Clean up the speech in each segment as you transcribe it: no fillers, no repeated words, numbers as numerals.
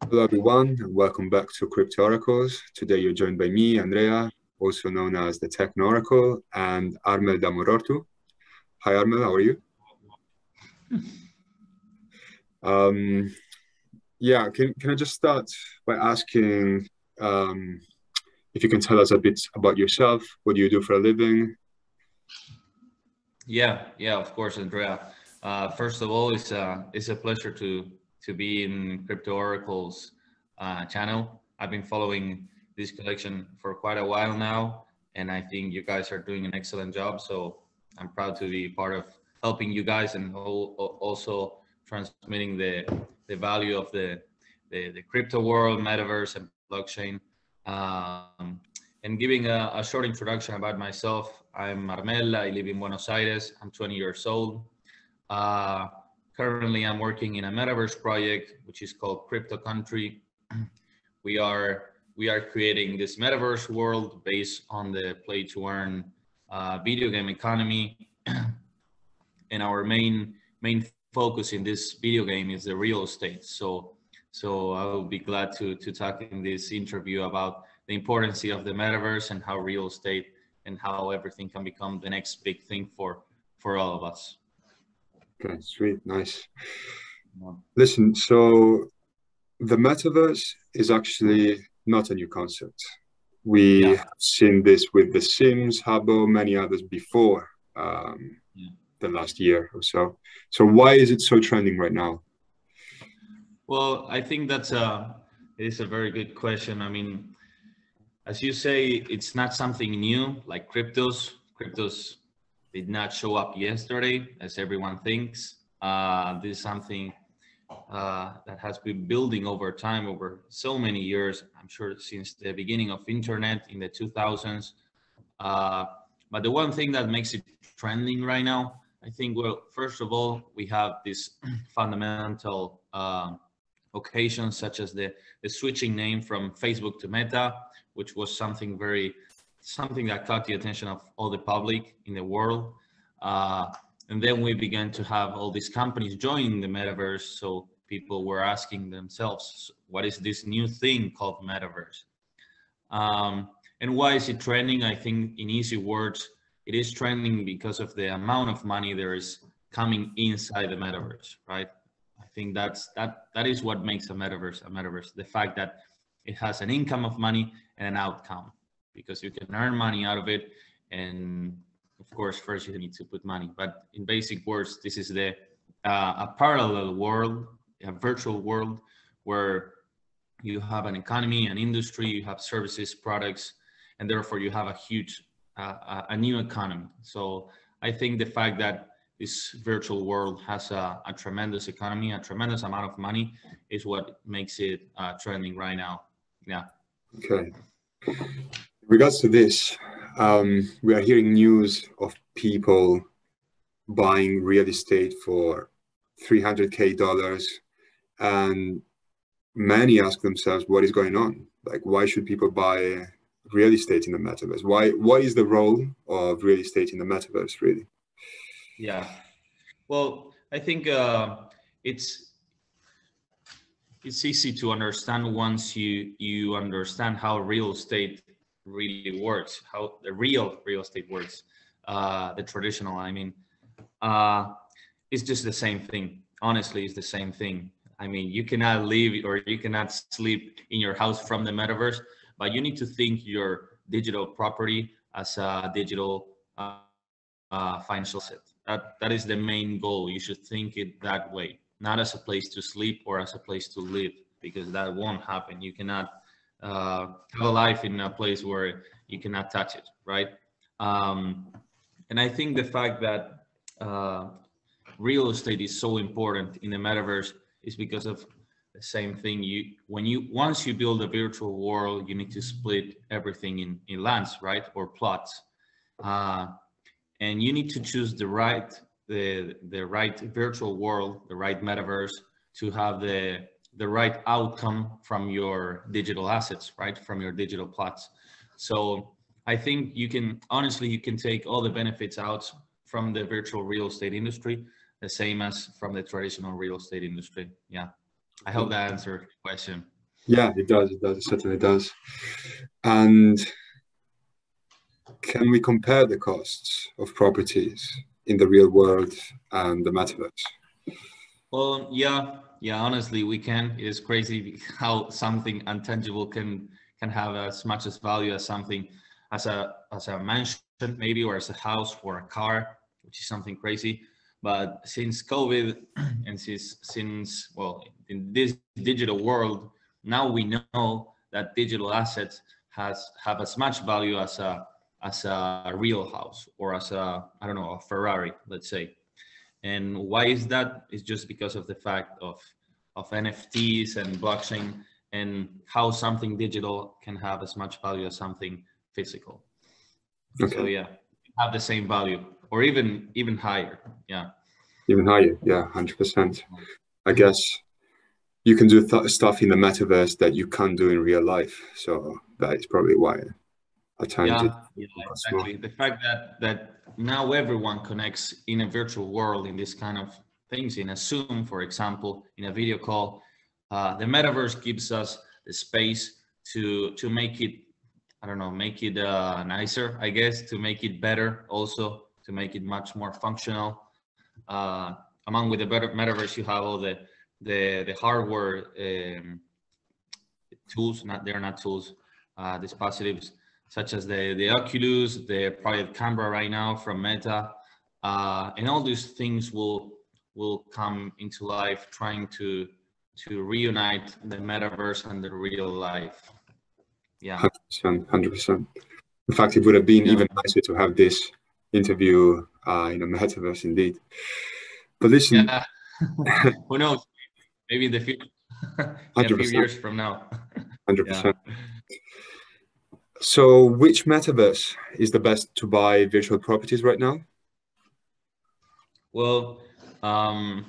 Hello everyone, and welcome back to Crypto Oracles. Today you're joined by me, Andrea, also known as the Techno Oracle, and Armel De Amorrortu. Hi Armel, how are you? Can I just start by asking if you can tell us a bit about yourself? What do you do for a living? Yeah, of course, Andrea. First of all, it's a pleasure to be in Crypto Oracle's channel. I've been following this collection for quite a while now, and I think you guys are doing an excellent job. So I'm proud to be part of helping you guys and also transmitting the value of the crypto world, metaverse, and blockchain. And giving a short introduction about myself, I'm Armel. I live in Buenos Aires. I'm 20 years old. Currently, I'm working in a metaverse project, which is called Cripto Country. We are creating this metaverse world based on the play-to-earn video game economy, and our main focus in this video game is the real estate. So I will be glad to talk in this interview about the importance of the metaverse and how real estate and how everything can become the next big thing for all of us. Okay, sweet, nice. Listen, so the metaverse is actually not a new concept. We have seen this with The Sims, Habbo, many others before the last year or so. So why is it so trending right now? Well, I think it is a very good question. I mean, as you say, it's not something new like cryptos. Cryptos did not show up yesterday, as everyone thinks. This is something that has been building over time, over so many years. I'm sure since the beginning of internet in the 2000s. But the one thing that makes it trending right now, I think, well, first of all, we have this fundamental occasions such as the switching name from Facebook to Meta, which was something that caught the attention of all the public in the world. And then we began to have all these companies joining the metaverse. So people were asking themselves, what is this new thing called metaverse? And why is it trending? I think in easy words, it is trending because of the amount of money there is coming inside the metaverse, right? I think that is what makes a metaverse. The fact that it has an income of money and an outcome, because you can earn money out of it. And of course, first you need to put money. But in basic words, this is a parallel world, a virtual world where you have an economy, an industry, you have services, products, and therefore you have a huge, a new economy. So I think the fact that this virtual world has a tremendous economy, a tremendous amount of money, is what makes it trending right now. Yeah. Okay. In regards to this, we are hearing news of people buying real estate for $300K, and many ask themselves, what is going on? Like, why should people buy real estate in the metaverse? What is the role of real estate in the metaverse, really? Yeah. Well, I think it's easy to understand once you understand how real estate really works, how the real estate works. The traditional, I mean, it's just the same thing. Honestly, it's the same thing. I mean, you cannot live or you cannot sleep in your house from the metaverse, but you need to think your digital property as a digital financial asset. That is the main goal. You should think it that way, not as a place to sleep or as a place to live, because that won't happen. You cannot have a life in a place where you cannot touch it, right? And I think the fact that real estate is so important in the metaverse is because of the same thing. Once you build a virtual world, you need to split everything in lands, right, or plots, and you need to choose the right virtual world, the right metaverse, to have the right outcome from your digital assets, right, from your digital plots. So I think you can take all the benefits out from the virtual real estate industry, the same as from the traditional real estate industry. Yeah. I hope that answered the question. Yeah, it does. It does. It certainly does. And can we compare the costs of properties in the real world and the metaverse? Well, yeah. Honestly, we can. It is crazy how something intangible can have as much as value as something as a mansion maybe, or as a house or a car, which is something crazy. But since COVID and since well, in this digital world, now we know that digital assets have as much value as a real house or as a, I don't know, a Ferrari, let's say. And why is that? It's just because of the fact of NFTs and blockchain and how something digital can have as much value as something physical. Okay. So yeah, have the same value or even higher. Yeah. Even higher. Yeah, 100%. I guess you can do stuff in the metaverse that you can't do in real life. So that is probably why at times it Yeah, costs more. exactly. The fact that now everyone connects in a virtual world in this kind of things, in a Zoom, for example, in a video call, the metaverse gives us the space to make it, I don't know, make it nicer, I guess, to make it better, also to make it much more functional. Among with the better metaverse, you have all the hardware tools, they're not tools, dispositives such as the Oculus, the project camera right now from Meta, and all these things will come into life, trying to reunite the metaverse and the real life. Yeah, 100%. In fact, it would have been yeah, even nicer to have this interview in a metaverse indeed. But listen, yeah. Who knows? Maybe in the future, in a few 100%, years from now. Yeah. 100%. So which metaverse is the best to buy virtual properties right now? Well, um,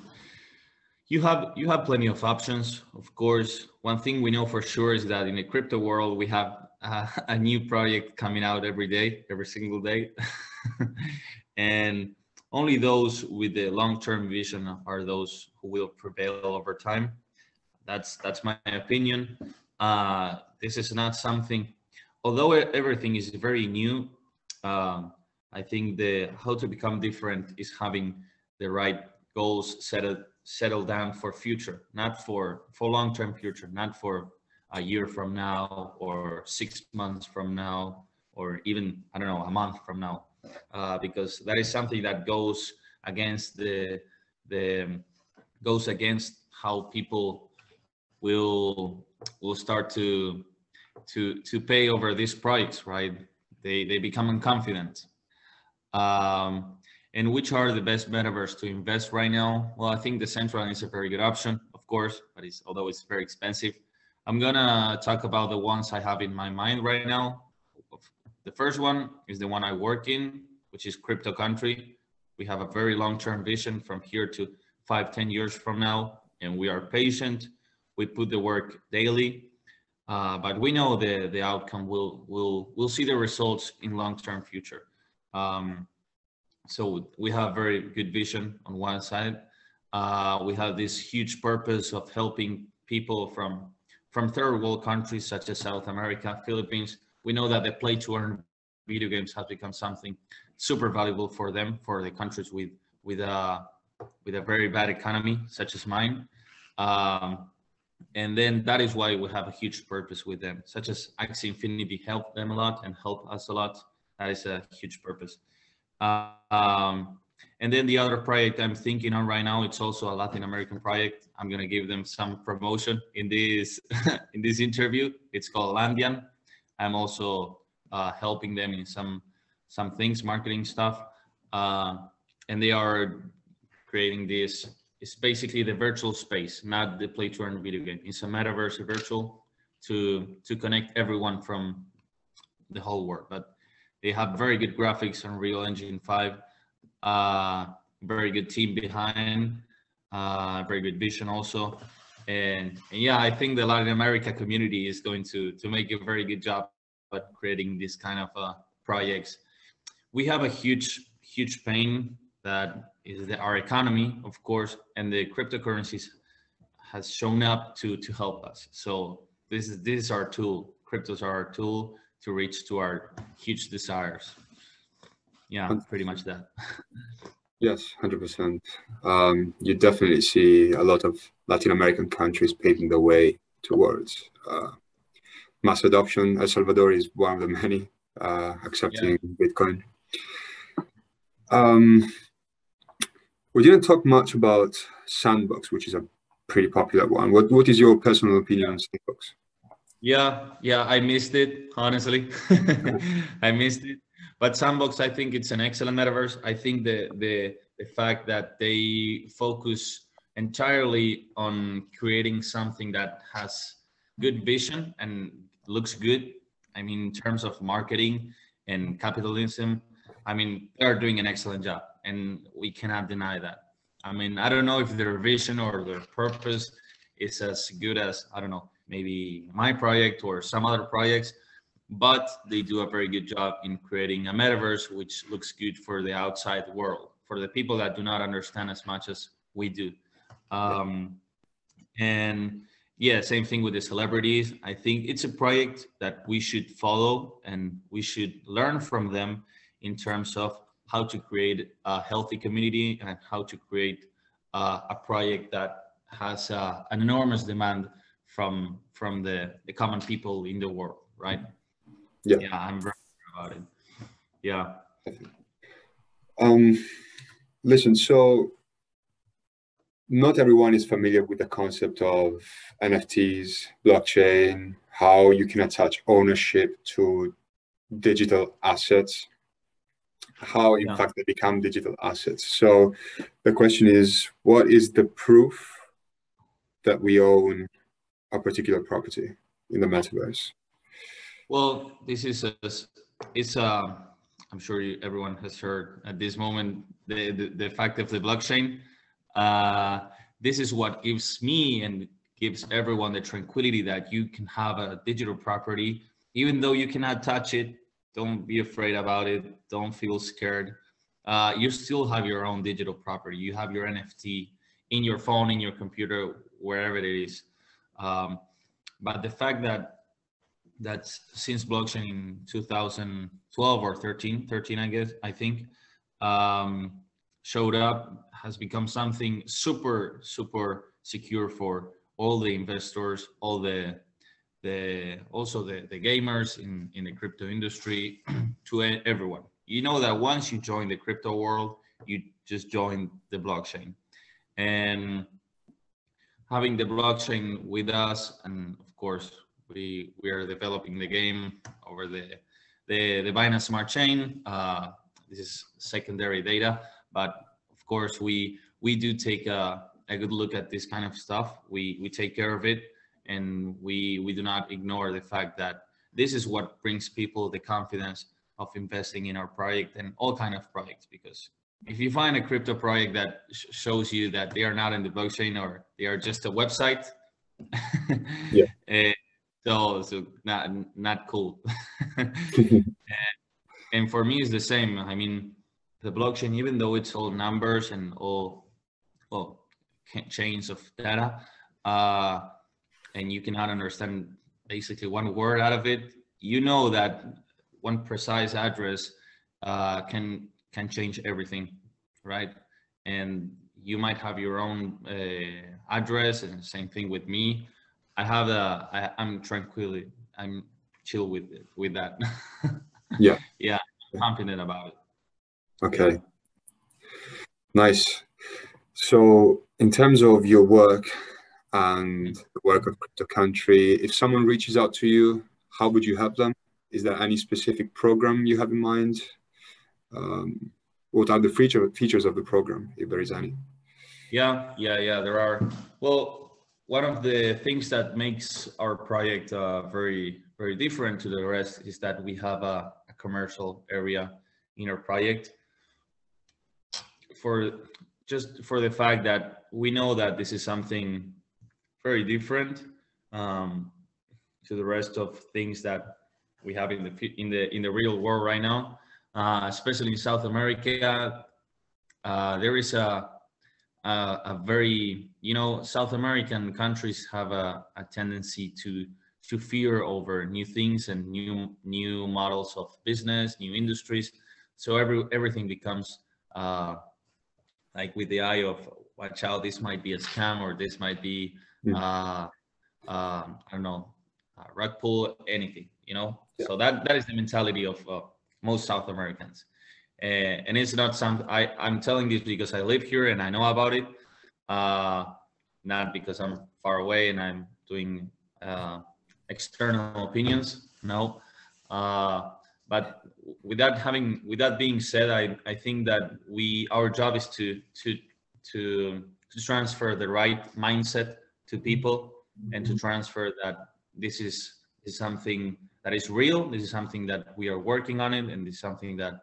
you have plenty of options. Of course, one thing we know for sure is that in the crypto world, we have a new project coming out every day, every single day, and only those with the long-term vision are those who will prevail over time. That's my opinion. This is not something, although everything is very new. Um, I think the how to become different is having the right goals settled down for future, not for long-term future, not for a year from now or 6 months from now, or even, I don't know, a month from now, because that is something that goes against the goes against how people will start to pay over these projects, right? They become unconfident. Um, and which are the best metaverse to invest right now? Well, I think the central is a very good option, of course, but although it's very expensive. I'm gonna talk about the ones I have in my mind right now. The first one is the one I work in, which is Crypto Country. We have a very long-term vision from here to 5-10 years from now, and we are patient. We put the work daily, but we know the outcome we'll see the results in long-term future. So we have very good vision on one side. We have this huge purpose of helping people from third world countries such as South America, Philippines. We know that the play to earn video games has become something super valuable for them, for the countries with a very bad economy such as mine. And then that is why we have a huge purpose with them, such as Axie Infinity help them a lot and help us a lot. That is a huge purpose. And then the other project I'm thinking on right now, it's also a Latin American project. I'm gonna give them some promotion in this in this interview. It's called Landian. I'm also helping them in some things, marketing stuff, and they are creating this. It's basically the virtual space, not the play to earn video game. It's a metaverse, a virtual to connect everyone from the whole world. But they have very good graphics on Unreal Engine 5, very good team behind, very good vision also. And yeah, I think the Latin America community is going to make a very good job at creating this kind of projects. We have a huge pain that is our economy, of course, and the cryptocurrencies has shown up to help us. So this is our tool. Cryptos are our tool to reach to our huge desires. Yeah, pretty much that. Yes, 100%. You definitely see a lot of Latin American countries paving the way towards mass adoption. El Salvador is one of the many accepting Bitcoin. We didn't talk much about Sandbox, which is a pretty popular one. What is your personal opinion on Sandbox? Yeah, I missed it, honestly. I missed it. But Sandbox, I think it's an excellent metaverse. I think the fact that they focus entirely on creating something that has good vision and looks good. I mean, in terms of marketing and capitalism, I mean, they're doing an excellent job, and we cannot deny that. I mean, I don't know if their vision or their purpose is as good as, I don't know, maybe my project or some other projects, but they do a very good job in creating a metaverse which looks good for the outside world, for the people that do not understand as much as we do. And yeah, same thing with the celebrities. I think it's a project that we should follow and we should learn from them in terms of how to create a healthy community and how to create a project that has an enormous demand from the common people in the world, right? Yeah, I'm very sure about it. Yeah. Listen, so not everyone is familiar with the concept of NFTs, blockchain, how you can attach ownership to digital assets, how in fact they become digital assets. So the question is, what is the proof that we own a particular property in the metaverse? Well, this is I'm sure everyone has heard at this moment the fact of the blockchain. This is what gives me and gives everyone the tranquility that you can have a digital property, even though you cannot touch it. Don't be afraid about it. Don't feel scared. You still have your own digital property. You have your NFT in your phone, in your computer, wherever it is. But the fact that since blockchain in 2012 or 13, I think, showed up, has become something super secure for all the investors, all the gamers in the crypto industry, to everyone. You know that once you join the crypto world, you just join the blockchain. And having the blockchain with us, and of course we are developing the game over the Binance Smart Chain. This is secondary data, but of course we do take a good look at this kind of stuff. We take care of it, and we do not ignore the fact that this is what brings people the confidence of investing in our project and all kind of projects. Because if you find a crypto project that shows you that they are not in the blockchain or they are just a website, so not cool. and for me, it's the same. I mean, the blockchain, even though it's all numbers and all chains of data, and you cannot understand basically one word out of it, you know that one precise address can change everything, right? And you might have your own address, and same thing with me. I'm chill with that. Yeah, I'm confident about it. Okay, nice. So in terms of your work and the work of Crypto Country, if someone reaches out to you, how would you help them? Is there any specific program you have in mind? What are the features of the program, if there is any? Yeah, there are. Well, one of the things that makes our project very different to the rest is that we have a commercial area in our project, for the fact that we know that this is something very different to the rest of things that we have in the real world right now, especially in South America. There is a very, South American countries have a tendency fear over new things and new models of business, new industries. So everything becomes like with the eye of, watch out, this might be a scam, or this might be I don't know, rug pull, anything, you know. Yeah. So that is the mentality of most South Americans, and it's not something I'm telling this because I live here and I know about it, not because I'm far away and I'm doing external opinions. No, but with that being said, I think that our job is to transfer the right mindset to people, and to transfer that this is something that is real. This is something that we are working on it, and this is something that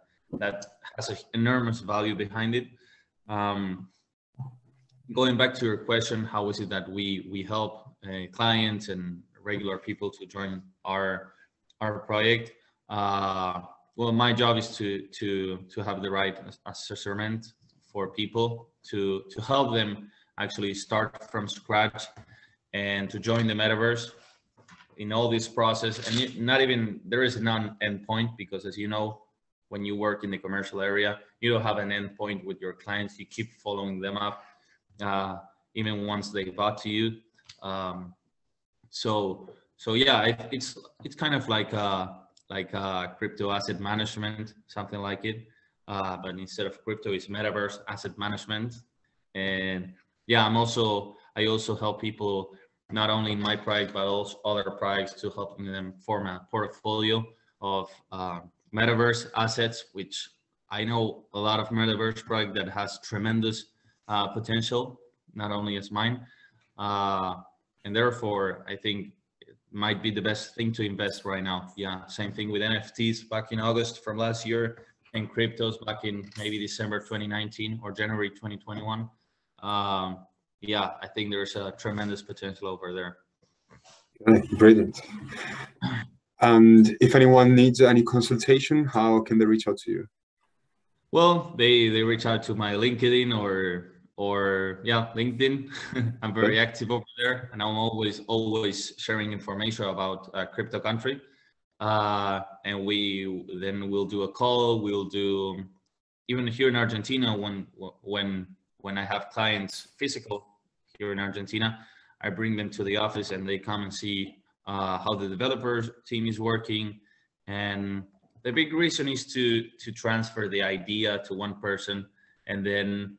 has an enormous value behind it. Going back to your question, how is it that we help clients and regular people to join our project? Well, my job is to have the right assessment for people to help them actually start from scratch and to join the metaverse in all this process. And not even, there is no end point, because as you know, when you work in the commercial area, you don't have an end point with your clients. You keep following them up, even once they bought to you. So yeah, it's kind of like crypto asset management, something like it. But instead of crypto, it's metaverse asset management. And yeah, I also help people, not only in my project, but also other projects, to helping them form a portfolio of metaverse assets, which I know a lot of metaverse project that has tremendous potential, not only as mine. And therefore, I think it might be the best thing to invest right now. Yeah, same thing with NFTs back in August from last year, and cryptos back in maybe December 2019 or January 2021. Yeah, I think there's a tremendous potential over there. Brilliant. And if anyone needs any consultation, how can they reach out to you? Well, they reach out to my LinkedIn or yeah, LinkedIn. I'm very active over there, and I'm always sharing information about Crypto Country. And we'll do a call. We'll do, even here in Argentina, when I have clients physical here in Argentina, I bring them to the office and they come and see how the developers team is working. And the big reason is to transfer the idea to one person, and then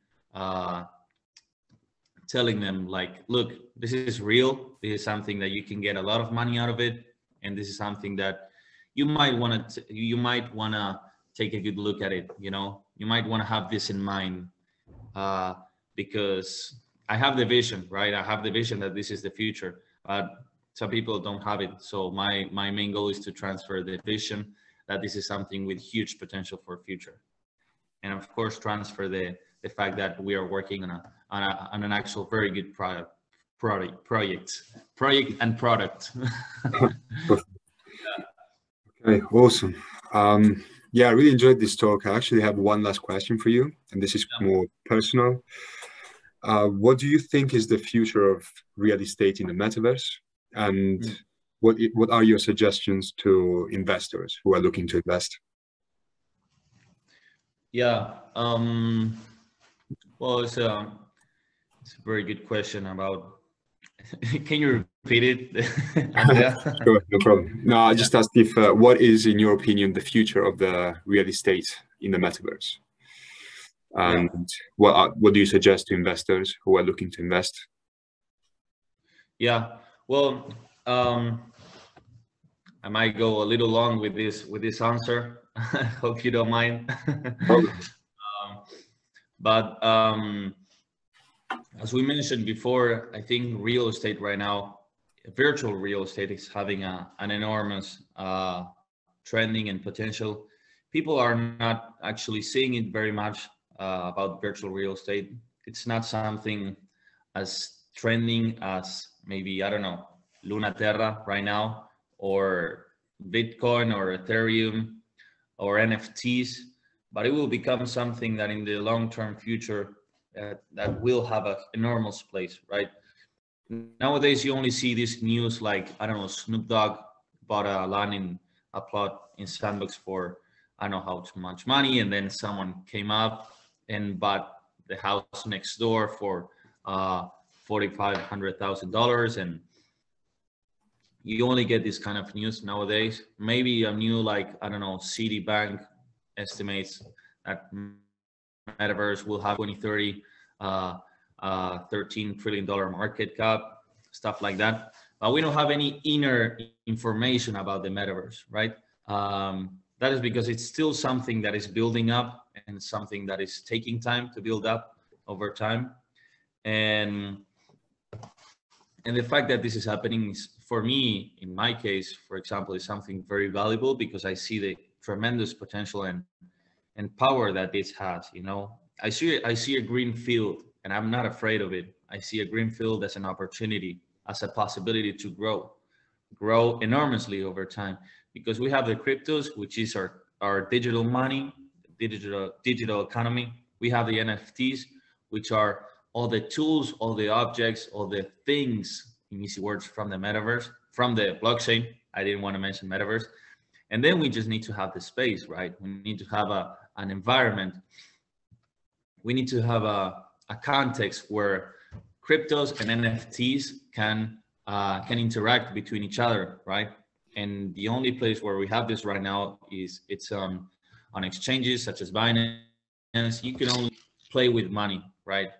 telling them, like, look, this is real. This is something that you can get a lot of money out of it, and this is something that you might want to take a good look at it. You know, you might want to have this in mind, because I have the vision, right? I have the vision that this is the future, but some people don't have it. So my main goal is to transfer the vision that this is something with huge potential for future, and of course transfer the fact that we are working on an actual very good project and product. Okay, awesome. Yeah, I really enjoyed this talk. I actually have one last question for you, and this is more personal. What do you think is the future of real estate in the metaverse? And what are your suggestions to investors who are looking to invest? Yeah, well, it's a very good question about. Can you repeat it, Andrea? Sure, no problem. No, I just asked if what is, in your opinion, the future of the real estate in the metaverse? And what do you suggest to investors who are looking to invest? Yeah, well, I might go a little long with this answer. Hope you don't mind. But as we mentioned before, I think real estate right now, virtual real estate, is having an enormous trending and potential. People are not actually seeing it very much about virtual real estate. It's not something as trending as maybe, I don't know, Luna Terra right now, or Bitcoin or Ethereum or NFTs, but it will become something that in the long-term future that will have an enormous place, right? nowadays you only see this news like, I don't know, Snoop Dogg bought a plot in Sandbox for I don't know how much money, and then someone came up and bought the house next door for $4,500,000, and you only get this kind of news nowadays. Maybe a new, like, I don't know, Citibank estimates that Metaverse will have 2030 $13 trillion market cap, stuff like that. But we don't have any inner information about the Metaverse, right? That is because it's still something that is building up and something that is taking time to build up over time. And the fact that this is happening is, for me, in my case, for example, is something very valuable because I see the tremendous potential and power that this has. You know, I see a green field, and I'm not afraid of it. I see a green field as an opportunity, as a possibility to grow enormously over time, because we have the cryptos, which is our digital money, digital economy. We have the NFTs, which are all the tools, all the objects, all the things, in easy words, from the Metaverse, from the blockchain. I didn't want to mention Metaverse. And then we just need to have the space, right? We need to have an environment. We need to have a context where cryptos and NFTs can interact between each other, right? And the only place where we have this right now is it's on exchanges such as Binance. You can only play with money, right?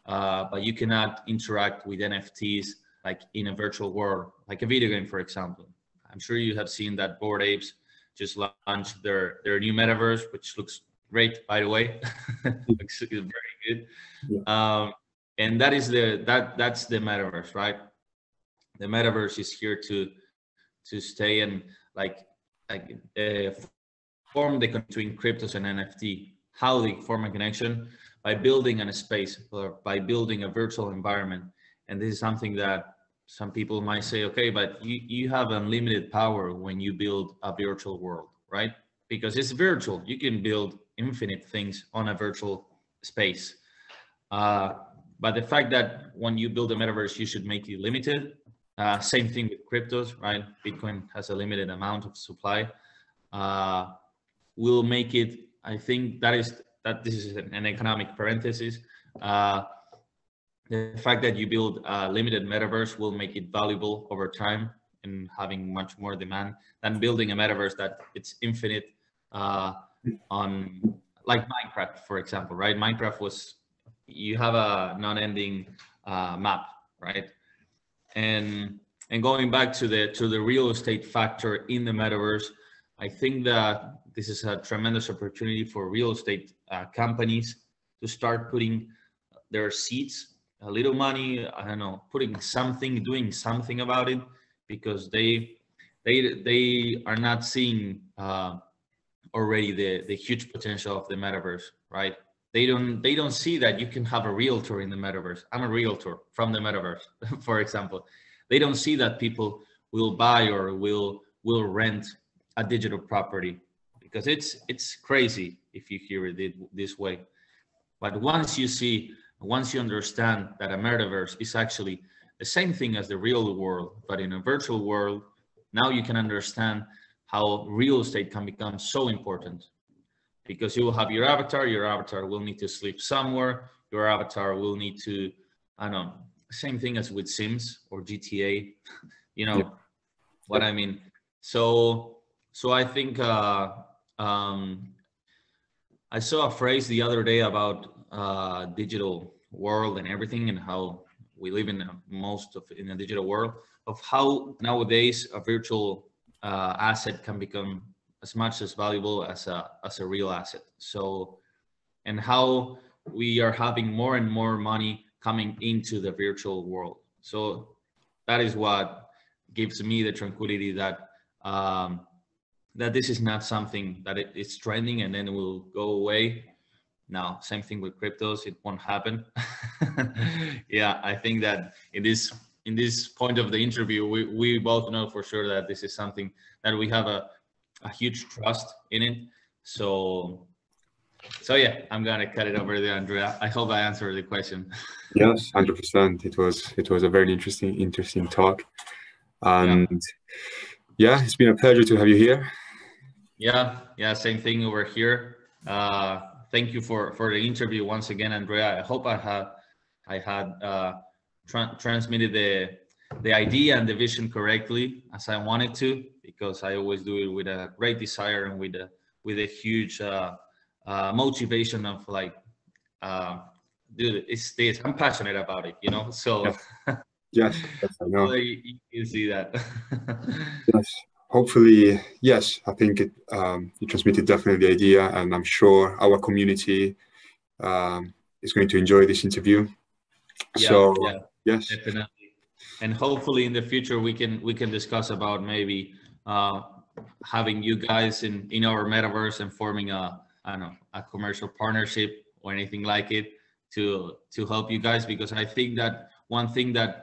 But you cannot interact with NFTs like in a virtual world, like a video game, for example. I'm sure you have seen that Bored Apes just launched their new Metaverse, which looks great, by the way. Looks very good. Yeah. And that's the Metaverse, right? The Metaverse is here to stay and form the connection between cryptos and NFT. How they form a connection? By building a space, or by building a virtual environment. And this is something that some people might say, okay, but you have unlimited power when you build a virtual world, right? Because it's virtual. You can build infinite things on a virtual space. But the fact that when you build a Metaverse, you should make it limited. Same thing with cryptos, right? Bitcoin has a limited amount of supply. Will make it, I think this is an economic parenthesis. The fact that you build a limited Metaverse will make it valuable over time and having much more demand than building a Metaverse that it's infinite on, like Minecraft, for example, right? Minecraft you have a non-ending map, right? And going back to the real estate factor in the Metaverse, I think that this is a tremendous opportunity for real estate companies to start putting their seeds, a little money, I don't know, doing something about it, because they are not seeing already the huge potential of the Metaverse, right? They don't see that you can have a realtor in the Metaverse. I'm a realtor from the Metaverse, for example. They don't see that people will buy or will rent a digital property, because it's crazy if you hear it this way. But once you understand that a Metaverse is actually the same thing as the real world, but in a virtual world, now you can understand how real estate can become so important. Because you will have your avatar will need to sleep somewhere, your avatar will need to, I don't know, same thing as with Sims or GTA, you know, yeah. What I mean. So I think I saw a phrase the other day about digital world and everything, and how we live in a digital world, of how nowadays a virtual asset can become as much as valuable as a real asset. So, and how we are having more and more money coming into the virtual world. So that is what gives me the tranquility that that this is not something that it's trending and then it will go away. Now, same thing with cryptos, it won't happen. Yeah, I think that in this point of the interview, we both know for sure that this is something that we have a huge trust in it. So So yeah, I'm gonna cut it over there, Andrea. I hope I answered the question. Yes, 100%. It was a very interesting talk. Yeah. And yeah, it's been a pleasure to have you here. Yeah, same thing over here. Thank you for the interview once again, Andrea. I hope I had transmitted the idea and the vision correctly as I wanted to, because I always do it with a great desire and with a huge motivation of like, dude, it's this. I'm passionate about it, you know. So Yes, yes, yes, I know. you see that. Yes, hopefully, yes. I think it transmitted definitely the idea, and I'm sure our community is going to enjoy this interview. Yeah, So yeah, yes, definitely. And hopefully in the future we can discuss about maybe uh, having you guys in our metaverse and forming a, I don't know, a commercial partnership or anything like it to help you guys, because I think that one thing that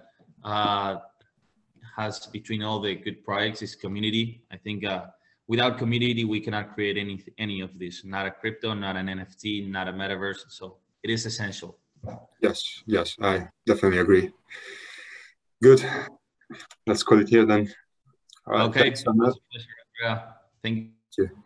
has between all the good projects is community. I think without community we cannot create any of this. Not a crypto, not an NFT, not a metaverse. So it is essential. yes, yes. I definitely agree. Good. Let's call it here then. All right. Okay, Thanks, it Armel. was a pleasure. Yeah, thank you. Thank you.